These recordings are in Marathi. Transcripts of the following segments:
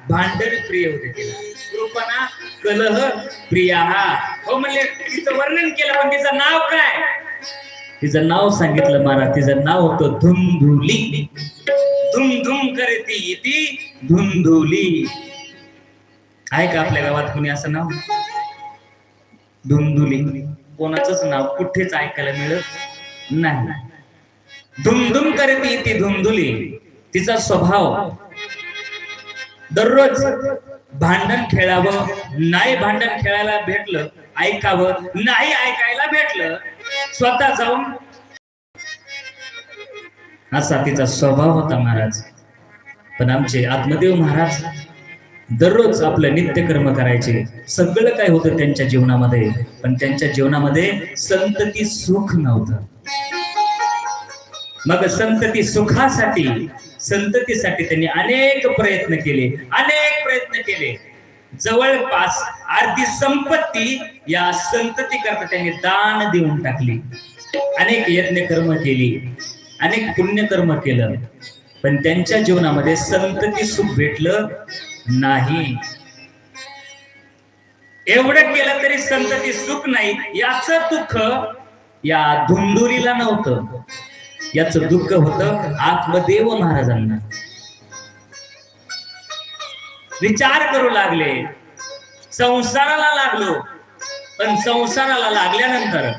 भांडण प्रिय होते तिला. कृपणा कलह प्रिया. हो म्हणले तिचं वर्णन केलं, पण तिचं नाव काय? तिचं नाव सांगितलं महाराज. तिचं नाव होतं धुंधुली. धुम धुम करती ती धुंधुली. आहे का आपल्या गावात कोणी असं नाव? धुंधुली कोणाचंच नाव कुठेच ऐकायला मिळत नाही. धुमधुम करती ती धुंधुली. तिचा स्वभाव दररोज भांडण खेळावं, नाही भांडण खेळायला भेटलं ऐकावं, नाही ऐकायला भेटलं स्वतः जाऊन, असा तिचा स्वभाव होता महाराज. पण आमचे आत्मदेव महाराज दररोज आपलं नित्यकर्म करायचे. सगळं काय होतं त्यांच्या जीवनामध्ये, पण त्यांच्या जीवनामध्ये संतती सुख नव्हतं. मग संतती सुखासाठी, संततीसाठी त्यांनी अनेक प्रयत्न केले. जवळपास अर्धी संपत्ती या संतती करता त्यांनी दान देऊन टाकली. अनेक यज्ञ कर्म केली, अनेक पुण्यकर्म केलं, पण त्यांच्या जीवनामध्ये संतती सुख भेटलं नाही. एवढं केलं तरी संतती सुख नाही. याचं दुःख या धुंधुलीला नव्हतं, याचं दुःख होतं आत्मदेव महाराजांना. विचार करू लागले, संसाराला लागलो, पण संसाराला लागल्यानंतर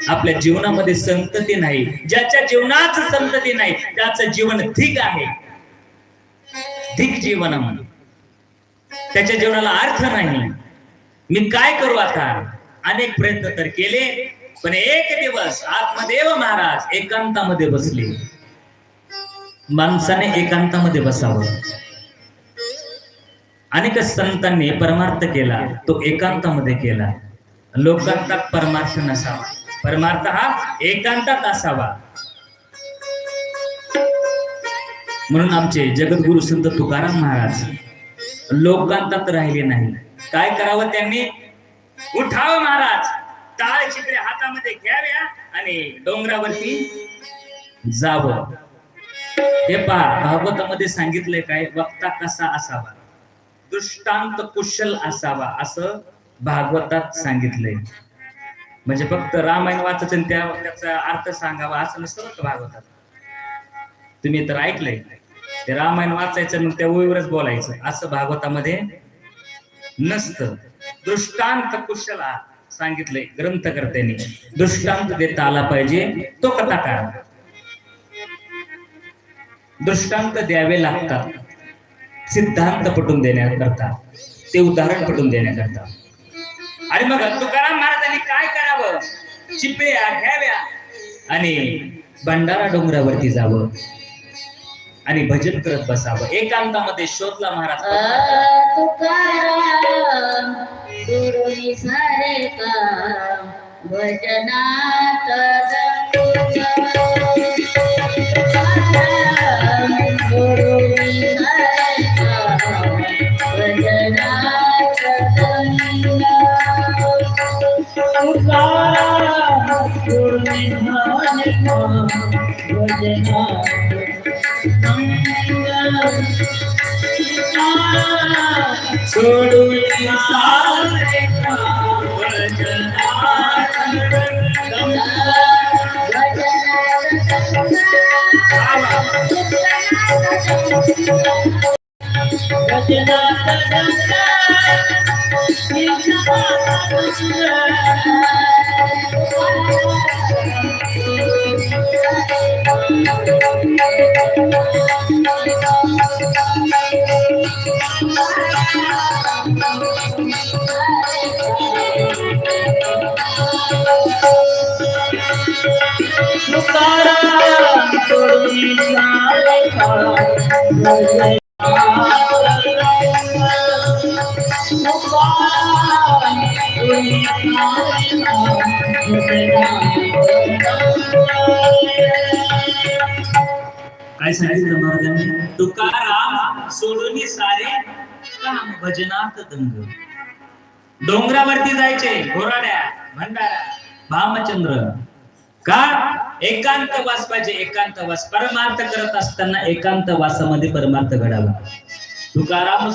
आपल्या जीवनामध्ये संतती नाही. ज्याच्या जीवनात संतती नाही त्याचं जीवन धिक आहे, धिक जीवन. त्याच्या जीवनाला अर्थ नाही. मी काय करू आता? अनेक प्रयत्न तर केले, पण एक दिवस आत्मदेव महाराज एकांतामध्ये बसले. माणसाने एकांतामध्ये बसावं. अनेक संतांनी परमार्थ केला, तो एकांतामध्ये केला. लोकांतात परमार्थ नसावा, परमार्थ हा एकांतात असावा. म्हणून आमचे जगद्गुरु संत तुकाराम महाराज लोकांतात राहिले नाही. काय करावं त्यांनी? उठाव महाराज, टाळ चिपळे हातामध्ये घ्याव्या आणि डोंगरावरती जावं. हे पहा, भागवतामध्ये सांगितलंय काय? वक्ता कसा असावा, दृष्टांत कुशल असावा, असं भागवतात सांगितलंय. म्हणजे फक्त रामायण वाचायचं आणि त्याचा अर्थ सांगावा असं नसतं बरं भागवतात. तुम्ही तर ऐकलंय, ते रामायण वाचायचं मग त्या ओळीवरच बोलायचं असं भागवतामध्ये नसतं. दृष्टांत कुशल सांगितलंय ग्रंथकर्त्यांनी. दृष्टांत देता आला पाहिजे तो कथाकार. दृष्टांत द्यावे लागतात सिद्धांत पटवून देण्याकरता, ते उदाहरण पटवून देण्याकरता. आणि मग तुकाराम महाराजांनी काय करावं? चिपळ्या घ्याव्या आणि भंडारा डोंगरावरती जावं आणि भजन करत बसावं. एकांतामध्ये शोधला महाराज. तुकाराम गुरुनी सारे काम भजनात गुरुनी सारे काम भजनात गुरुनी सारे काम भजनात सोडून सारे काम भजनात काय सांगितलं महाराजांनी? तुकाराम सोडून सारे काम भजनात दंग. डोंगरावरती जायचे, घोराड्या, भंडारा, भामचंद्र. का? एकांत वास पाहिजे, एकांत वास. परमार्थ करत असताना एकांत वासामध्ये परमार्थ घडावा. तुकाराम